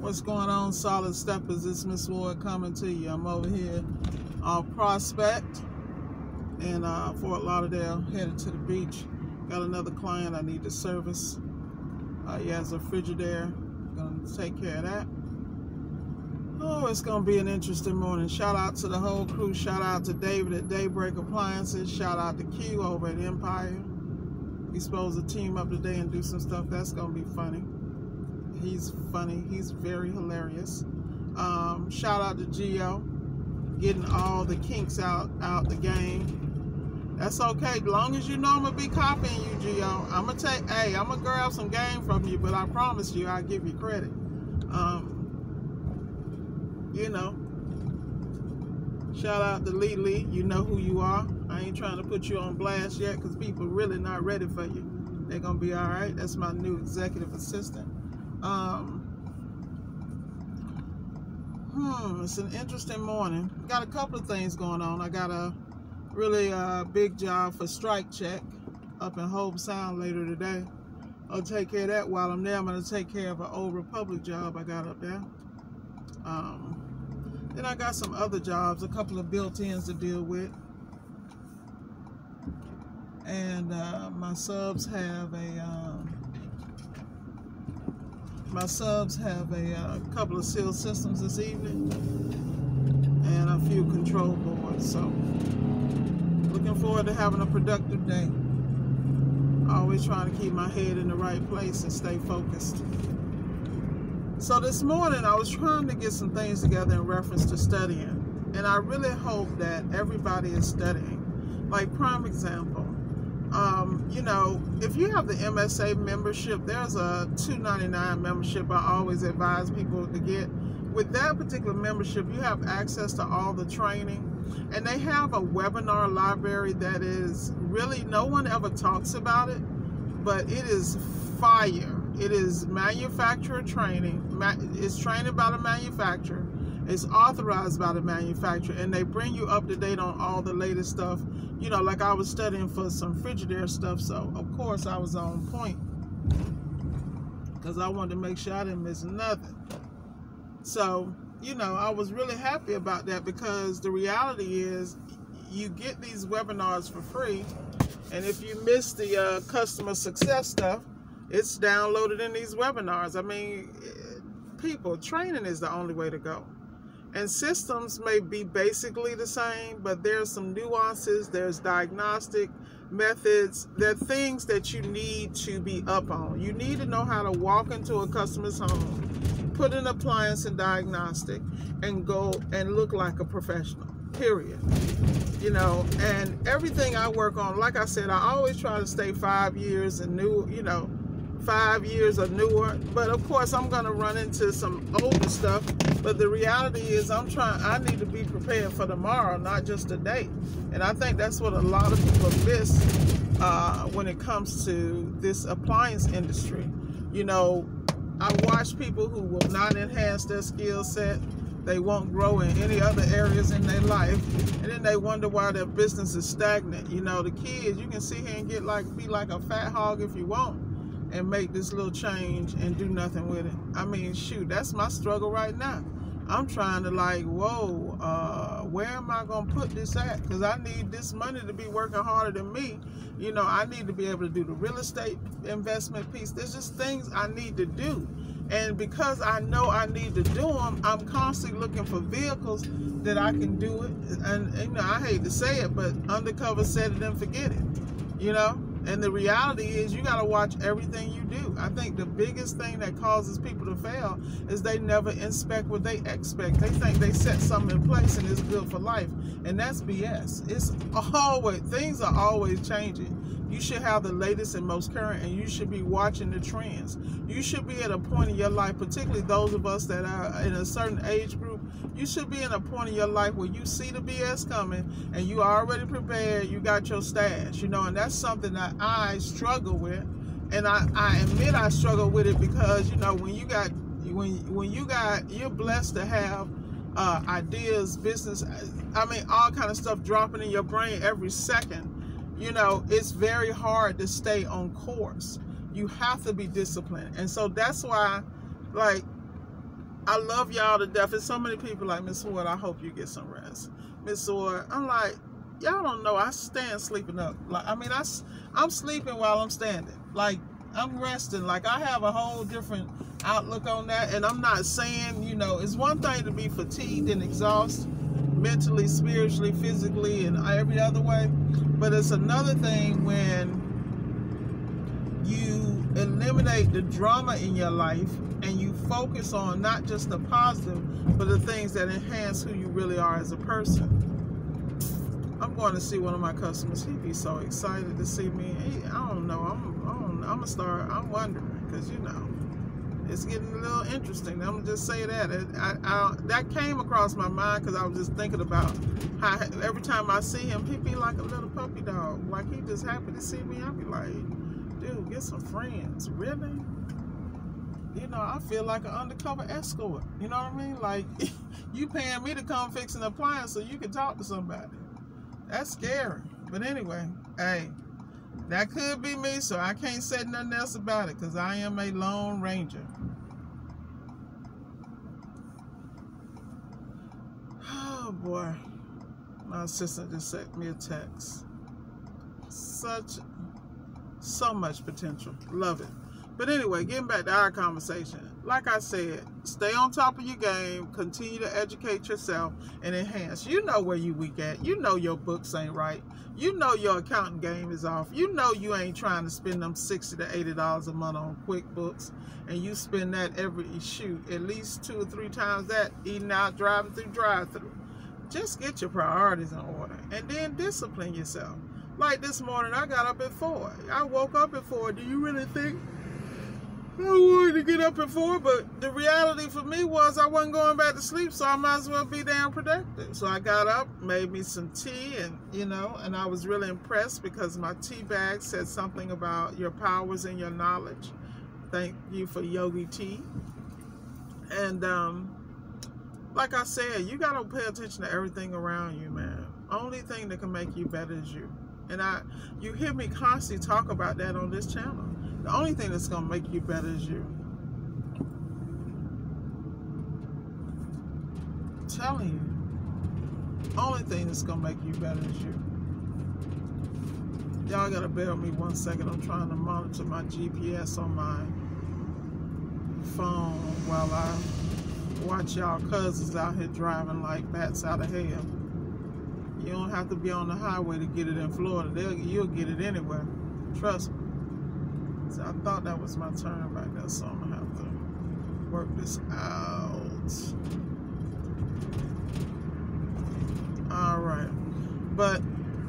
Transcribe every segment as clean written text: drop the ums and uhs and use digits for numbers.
What's going on, Solid Steppers? It's Miss Ward coming to you. I'm over here on Prospect in Fort Lauderdale, headed to the beach. Got another client I need to service. He has a Frigidaire. Gonna take care of that. Oh, it's gonna be an interesting morning. Shout out to the whole crew. Shout out to David at Daybreak Appliances. Shout out to Q over at Empire. He's supposed to team up today and do some stuff. That's gonna be funny. He's funny. He's very hilarious. Shout out to Gio, getting all the kinks out the game. That's okay, as long as you know I'm gonna be copying you, Gio. I'm gonna grab some game from you, but I promise you I'll give you credit. You know. Shout out to Lee. You know who you are. I ain't trying to put you on blast yet because people really not ready for you. They're gonna be all right. That's my new executive assistant. It's an interesting morning. Got a couple of things going on. I got a really big job for Strike Check up in Hope Sound later today. I'll take care of that. While I'm there, I'm going to take care of an Old Republic job I got up there. Then I got some other jobs, a couple of built-ins to deal with. And my subs have a couple of seal systems this evening and a few control boards. So looking forward to having a productive day. Always trying to keep my head in the right place and stay focused. So this morning I was trying to get some things together in reference to studying, and I really hope that everybody is studying. Like, prime example, you know, if you have the MSA membership, there's a $2.99 membership I always advise people to get. With that particular membership, you have access to all the training, and they have a webinar library that is really, no one ever talks about it, but it is fire. It is manufacturer training. It's training by the manufacturer. It's authorized by the manufacturer, and they bring you up to date on all the latest stuff. You know, like I was studying for some Frigidaire stuff, so of course I was on point because I wanted to make sure I didn't miss nothing. So, you know, I was really happy about that, because the reality is you get these webinars for free, and if you miss the customer success stuff, it's downloaded in these webinars. I mean, people, training is the only way to go. And systems may be basically the same, but there's some nuances. There's diagnostic methods. There are things that you need to be up on. You need to know how to walk into a customer's home, put an appliance in diagnostic, and go and look like a professional, period. You know, and everything I work on, like I said, I always try to stay 5 years and new, you know, 5 years or newer, but of course I'm going to run into some older stuff. But the reality is I need to be prepared for tomorrow, not just today. And I think that's what a lot of people miss when it comes to this appliance industry. You know, I watch people who will not enhance their skill set. They won't grow in any other areas in their life, and then they wonder why their business is stagnant. You know, the key is you can sit here and be like a fat hog if you want, and make this little change and do nothing with it. I mean, shoot, that's my struggle right now. I'm trying to where am I going to put this at? Because I need this money to be working harder than me. You know, I need to be able to do the real estate investment piece. There's just things I need to do. And because I know I need to do them, I'm constantly looking for vehicles that I can do it. And you know, I hate to say it, but undercover set it and forget it. You know? And the reality is you got to watch everything you do. I think the biggest thing that causes people to fail is they never inspect what they expect. They think they set something in place and it's good for life. And that's BS. Things are always changing. You should have the latest and most current, and you should be watching the trends. You should be at a point in your life, particularly those of us that are in a certain age group, you should be in a point in your life where you see the BS coming and you are already prepared, you got your stash, you know, and that's something that I struggle with. And I admit I struggle with it because, you know, when you're blessed to have ideas, business, I mean, all kind of stuff dropping in your brain every second. You know, it's very hard to stay on course. You have to be disciplined. And so that's why, like, I love y'all to death. There's so many people like, Miss Ward, I hope you get some rest. Miss Ward, I'm like, y'all don't know, I stand sleeping up. Like, I mean, I'm sleeping while I'm standing. Like, I'm resting. Like, I have a whole different outlook on that. And I'm not saying, you know, it's one thing to be fatigued and exhausted, mentally, spiritually, physically, and every other way. But it's another thing when you eliminate the drama in your life and you focus on not just the positive, but the things that enhance who you really are as a person. I'm going to see one of my customers. He'd be so excited to see me. I don't know. I'm wondering, because, you know, it's getting a little interesting. I'm gonna just say that that came across my mind because I was just thinking about how every time I see him, he'd be like a little puppy dog. Like, he just happy to see me. I'd be like, dude, get some friends. Really? You know, I feel like an undercover escort. You know what I mean? Like, you paying me to come fix an appliance so you can talk to somebody. That's scary. But anyway, hey, that could be me, so I can't say nothing else about it because I am a Lone Ranger. Oh boy, my assistant just sent me a text. So much potential. Love it. But anyway, getting back to our conversation, like I said, stay on top of your game, continue to educate yourself and enhance. You know where you weak at. You know your books ain't right. You know your accounting game is off. You know you ain't trying to spend them $60 to $80 a month on QuickBooks, and you spend that every at least 2 or 3 times that eating out, driving through drive-through. Just get your priorities in order and then discipline yourself. Like this morning, I got up at 4. I woke up at 4. Do you really think I wanted to get up at 4? But the reality for me was I wasn't going back to sleep, so I might as well be damn productive. So I got up, made me some tea, and you know, and I was really impressed because my tea bag said something about your powers and your knowledge. Thank you for Yogi Tea. And like I said, you gotta pay attention to everything around you, man. Only thing that can make you better is you. And you hear me constantly talk about that on this channel. The only thing that's gonna make you better is you. I'm telling you, only thing that's gonna make you better is you. Y'all gotta bear with me 1 second. I'm trying to monitor my GPS on my phone while I watch y'all cousins out here driving like bats out of hell. You don't have to be on the highway to get it in Florida. You'll get it anywhere. Trust me. So I thought that was my turn back there, so I'm gonna have to work this out. All right. But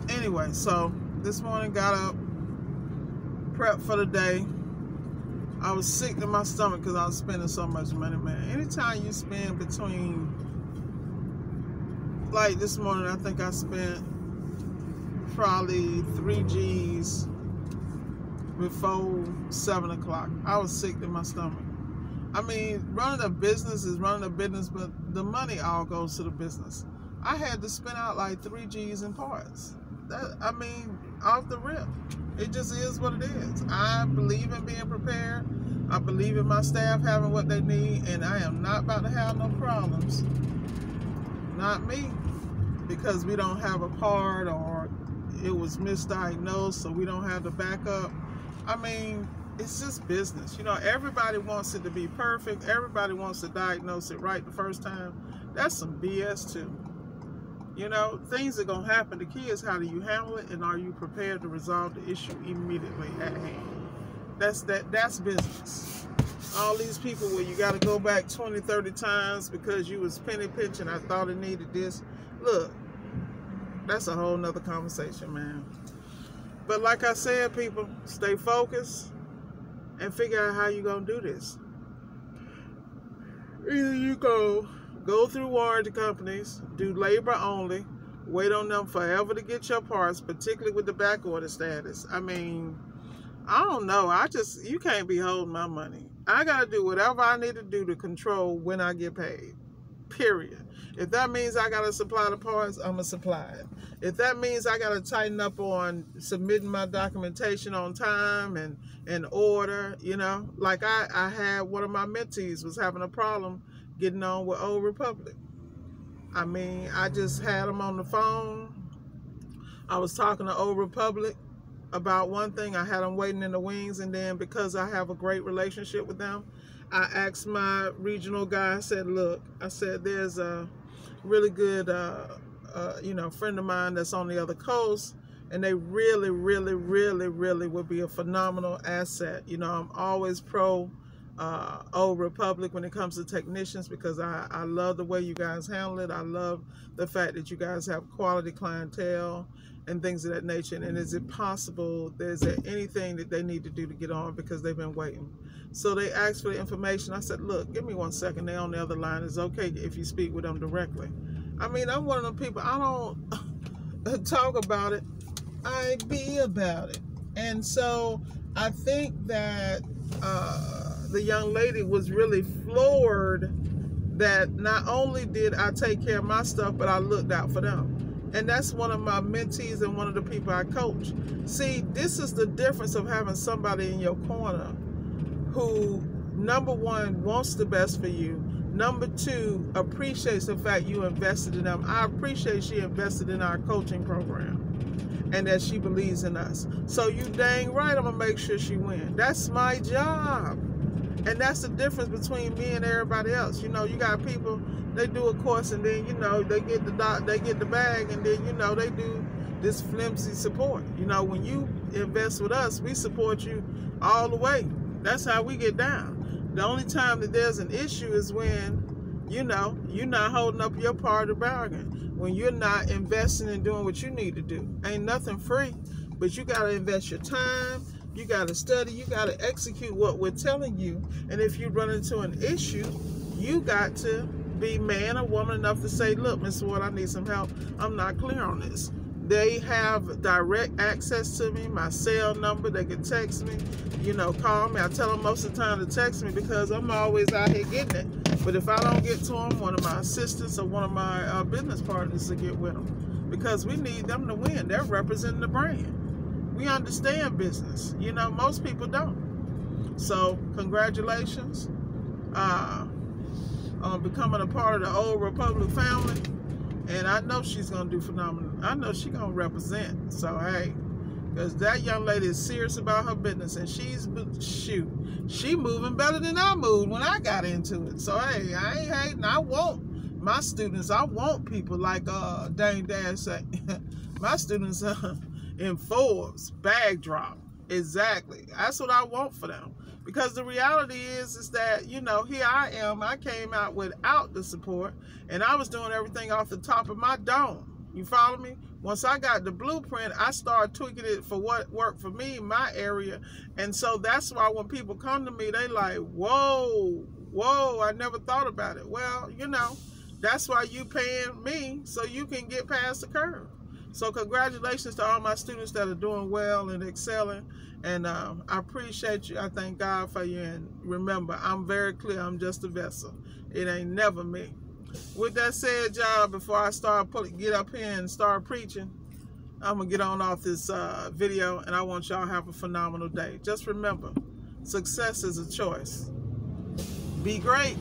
anyway, so this morning got up, prepped for the day. I was sick to my stomach because I was spending so much money, man. Anytime you spend between, like this morning, I think I spent probably 3 G's before 7 o'clock. I was sick to my stomach. I mean, running a business is running a business, but the money all goes to the business. I had to spend out like 3 G's in parts. I mean, off the rip. It just is what it is. I believe in being prepared. I believe in my staff having what they need, and I am not about to have no problems. Not me. Because we don't have a part or it was misdiagnosed, so we don't have the backup. I mean, it's just business. You know, everybody wants it to be perfect. Everybody wants to diagnose it right the first time. That's some BS too. You know, things are going to happen. The key is how do you handle it, and are you prepared to resolve the issue immediately at hand? That's business. All these people where you got to go back 20, 30 times because you was penny pinching. I thought it needed this. Look, that's a whole nother conversation, man. But like I said, people, stay focused and figure out how you're going to do this. Either you go through warranty companies, do labor only, wait on them forever to get your parts, particularly with the back order status. I mean, I don't know. You can't be holding my money. I got to do whatever I need to do to control when I get paid. Period. If that means I got to supply the parts, I'm going to supply it. If that means I got to tighten up on submitting my documentation on time and order, you know, like I had one of my mentees was having a problem getting on with Old Republic. I mean, I just had them on the phone. I was talking to Old Republic about one thing. I had them waiting in the wings, and then because I have a great relationship with them, I asked my regional guy, I said, look, I said, there's a really good friend of mine that's on the other coast, and they really would be a phenomenal asset. You know, I'm always pro Old Republic when it comes to technicians, because I love the way you guys handle it. I love the fact that you guys have quality clientele and things of that nature. And is it possible, is there anything that they need to do to get on, because they've been waiting? So they asked for the information. I said, look, give me 1 second. They're on the other line. It's okay if you speak with them directly. I mean, I'm one of them people, I don't talk about it, I be about it. And so I think that the young lady was really floored that not only did I take care of my stuff, but I looked out for them. And that's one of my mentees and one of the people I coach. See, this is the difference of having somebody in your corner who, number one, wants the best for you. Number two, appreciates the fact you invested in them. I appreciate she invested in our coaching program and that she believes in us. So you dang right, I'm gonna make sure she wins. That's my job. And that's the difference between me and everybody else. You know, you got people, they do a course and then, you know, they get the bag, and then, you know, they do this flimsy support. You know, when you invest with us, we support you all the way. That's how we get down. The only time that there's an issue is when, you know, you're not holding up your part of the bargain. When you're not investing and doing what you need to do. Ain't nothing free, but you got to invest your time. You got to study. You got to execute what we're telling you. And if you run into an issue, you got to be man or woman enough to say, look, Mr. Ward, I need some help. I'm not clear on this. They have direct access to me, my cell number. They can text me, you know, call me. I tell them most of the time to text me because I'm always out here getting it. But if I don't get to them, one of my assistants or one of my business partners to get with them, because we need them to win. They're representing the brand. We understand business. You know, most people don't. So congratulations on becoming a part of the Old Republic family. And I know she's going to do phenomenal. I know she's going to represent. So, hey, because that young lady is serious about her business. And she moving better than I moved when I got into it. So, hey, I ain't hating. I want my students. I want people like Dane Dash say. My students in Forbes, bag drop. Exactly. That's what I want for them. Because the reality is that, you know, here I am. I came out without the support, and I was doing everything off the top of my dome. You follow me? Once I got the blueprint, I started tweaking it for what worked for me in my area. And so that's why when people come to me, they like, whoa, I never thought about it. Well, you know, that's why you paying me so you can get past the curve. So congratulations to all my students that are doing well and excelling. And I appreciate you. I thank God for you. And remember, I'm very clear. I'm just a vessel. It ain't never me. With that said, y'all, before I get up here and start preaching, I'm going to get on off this video. And I want y'all to have a phenomenal day. Just remember, success is a choice. Be great.